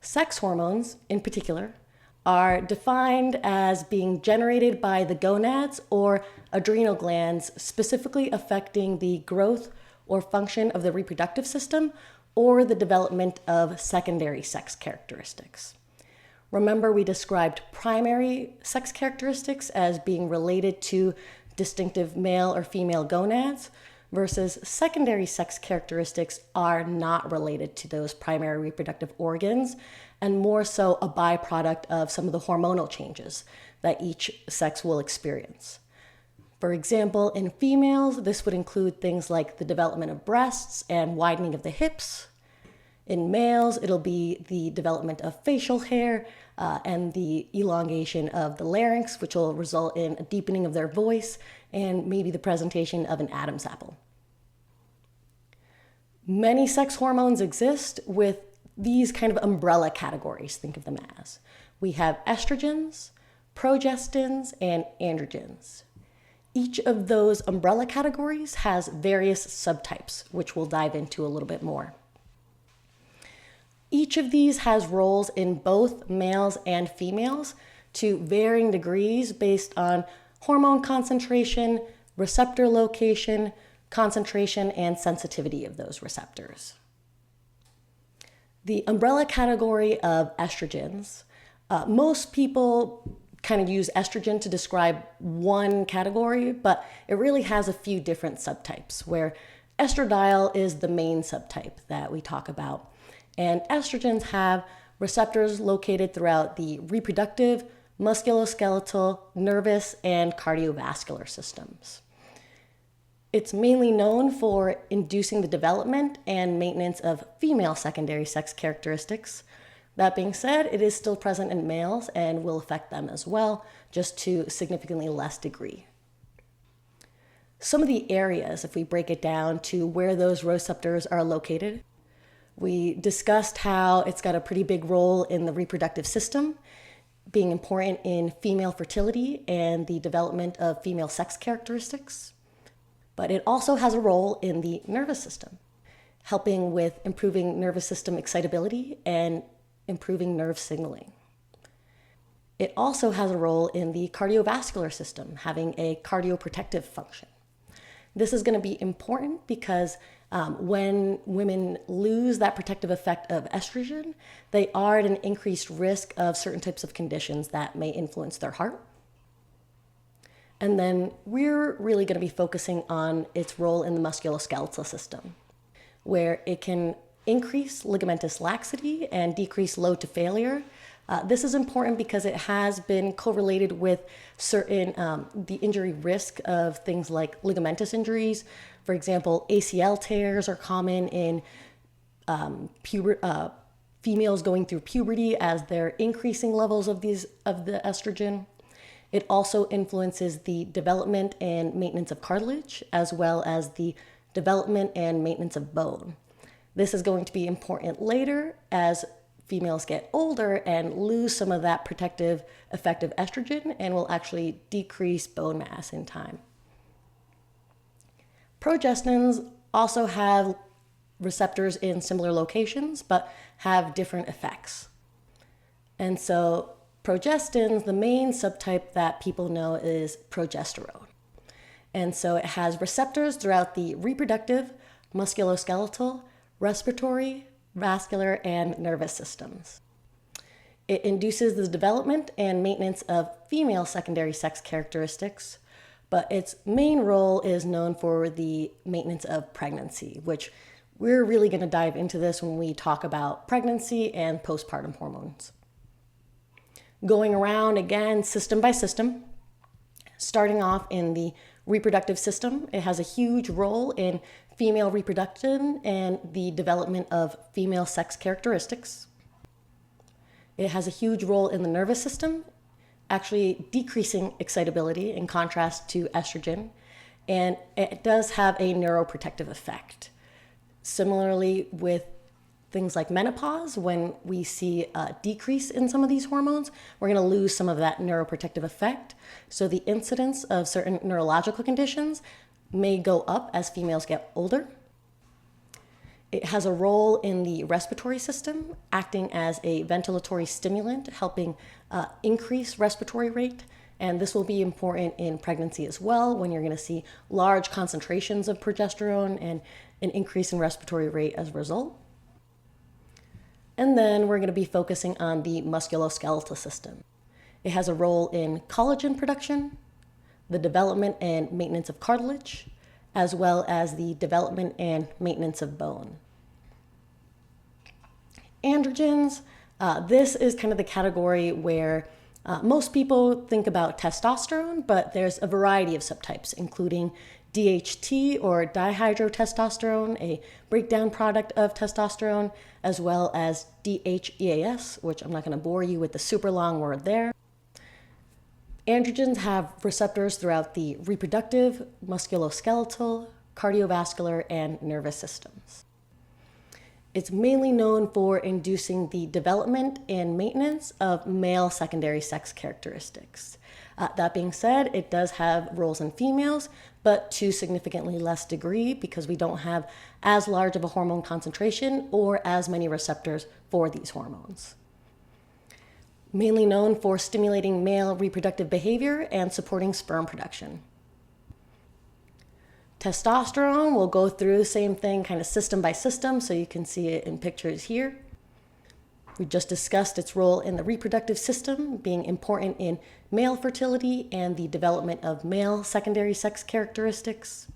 Sex hormones, in particular, are defined as being generated by the gonads or adrenal glands, specifically affecting the growth or function of the reproductive system or the development of secondary sex characteristics. Remember, we described primary sex characteristics as being related to distinctive male or female gonads, versus secondary sex characteristics are not related to those primary reproductive organs and more so a byproduct of some of the hormonal changes that each sex will experience. For example, in females, this would include things like the development of breasts and widening of the hips. In males, it'll be the development of facial hair and the elongation of the larynx, which will result in a deepening of their voice and maybe the presentation of an Adam's apple. Many sex hormones exist with these kind of umbrella categories, think of them as. We have estrogens, progestins, and androgens. Each of those umbrella categories has various subtypes, which we'll dive into a little bit more. Each of these has roles in both males and females to varying degrees based on hormone concentration, receptor location, concentration, and sensitivity of those receptors. The umbrella category of estrogens, most people kind of use estrogen to describe one category, but it really has a few different subtypes, where estradiol is the main subtype that we talk about. And estrogens have receptors located throughout the reproductive, musculoskeletal, nervous, and cardiovascular systems. It's mainly known for inducing the development and maintenance of female secondary sex characteristics. That being said, it is still present in males and will affect them as well, just to a significantly less degree. Some of the areas, if we break it down to where those receptors are located, we discussed how it's got a pretty big role in the reproductive system, being important in female fertility and the development of female sex characteristics. But it also has a role in the nervous system, helping with improving nervous system excitability and improving nerve signaling. It also has a role in the cardiovascular system, having a cardioprotective function. This is going to be important because when women lose that protective effect of estrogen, they are at an increased risk of certain types of conditions that may influence their heart. And then we're really going to be focusing on its role in the musculoskeletal system, where it can increase ligamentous laxity and decrease load to failure. This is important because it has been correlated with certain the injury risk of things like ligamentous injuries. For example, ACL tears are common in females going through puberty as they're increasing levels of the estrogen. It also influences the development and maintenance of cartilage, as well as the development and maintenance of bone. This is going to be important later as females get older and lose some of that protective effect of estrogen and will actually decrease bone mass in time. Progestins also have receptors in similar locations, but have different effects. And so progestins, the main subtype that people know is progesterone. And so it has receptors throughout the reproductive, musculoskeletal, respiratory, vascular, and nervous systems. It induces the development and maintenance of female secondary sex characteristics, but its main role is known for the maintenance of pregnancy, which we're really going to dive into this when we talk about pregnancy and postpartum hormones. Going around again, system by system, starting off in the reproductive system, it has a huge role in female reproduction and the development of female sex characteristics. It has a huge role in the nervous system, actually decreasing excitability in contrast to estrogen, and it does have a neuroprotective effect. Similarly with things like menopause, when we see a decrease in some of these hormones, we're going to lose some of that neuroprotective effect. So the incidence of certain neurological conditions may go up as females get older. It has a role in the respiratory system, acting as a ventilatory stimulant, helping increase respiratory rate. And this will be important in pregnancy as well, when you're going to see large concentrations of progesterone and an increase in respiratory rate as a result. And then we're going to be focusing on the musculoskeletal system. It has a role in collagen production, the development and maintenance of cartilage, as well as the development and maintenance of bone. Androgens, this is kind of the category where most people think about testosterone, but there's a variety of subtypes, including DHT or dihydrotestosterone, a breakdown product of testosterone, as well as DHEAS, which I'm not going to bore you with the super long word there. Androgens have receptors throughout the reproductive, musculoskeletal, cardiovascular, and nervous systems. It's mainly known for inducing the development and maintenance of male secondary sex characteristics. That being said, it does have roles in females, but to significantly less degree because we don't have as large of a hormone concentration or as many receptors for these hormones. Mainly known for stimulating male reproductive behavior and supporting sperm production. Testosterone, we'll go through the same thing kind of system by system, so you can see it in pictures here. We just discussed its role in the reproductive system, being important in male fertility and the development of male secondary sex characteristics.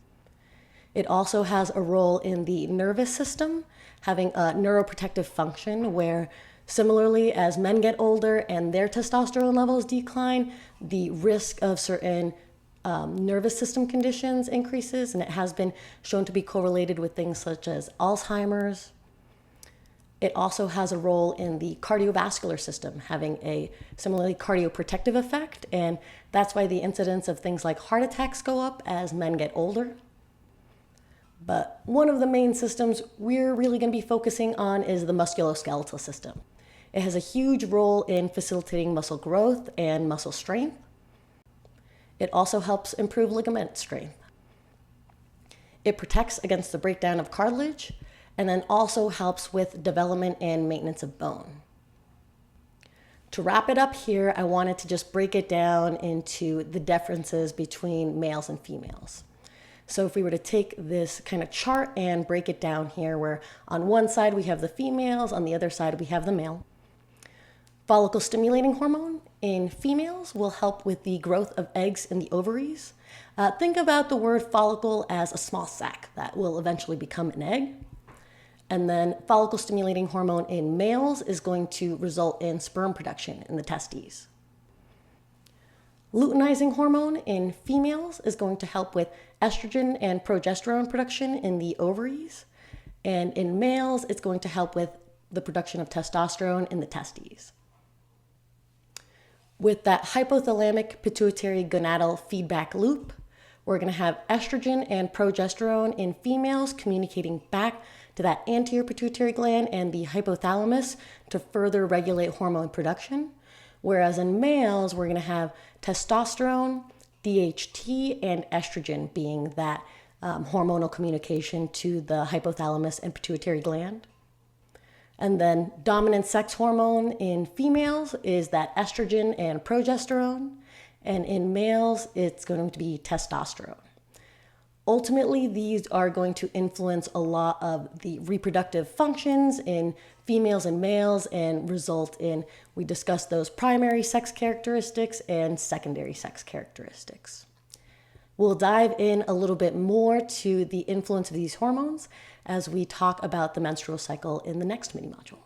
It also has a role in the nervous system, having a neuroprotective function where, similarly as men get older and their testosterone levels decline, the risk of certain nervous system conditions increases, and it has been shown to be correlated with things such as Alzheimer's. It also has a role in the cardiovascular system, having a similarly cardioprotective effect, and that's why the incidence of things like heart attacks go up as men get older. But one of the main systems we're really going to be focusing on is the musculoskeletal system. It has a huge role in facilitating muscle growth and muscle strength. It also helps improve ligament strength. It protects against the breakdown of cartilage, and then also helps with development and maintenance of bone. To wrap it up here, I wanted to just break it down into the differences between males and females. So if we were to take this kind of chart and break it down here, where on one side we have the females, on the other side we have the male. Follicle stimulating hormone in females will help with the growth of eggs in the ovaries. Think about the word follicle as a small sac that will eventually become an egg. And then follicle stimulating hormone in males is going to result in sperm production in the testes. Luteinizing hormone in females is going to help with estrogen and progesterone production in the ovaries. And in males, it's going to help with the production of testosterone in the testes. With that hypothalamic pituitary gonadal feedback loop, we're going to have estrogen and progesterone in females communicating back to that anterior pituitary gland and the hypothalamus to further regulate hormone production. Whereas in males, we're going to have testosterone, DHT, and estrogen being that hormonal communication to the hypothalamus and pituitary gland. And then dominant sex hormone in females is that estrogen and progesterone. And in males, it's going to be testosterone. Ultimately, these are going to influence a lot of the reproductive functions in females and males and result in, we discussed those primary sex characteristics and secondary sex characteristics. We'll dive in a little bit more to the influence of these hormones as we talk about the menstrual cycle in the next mini module.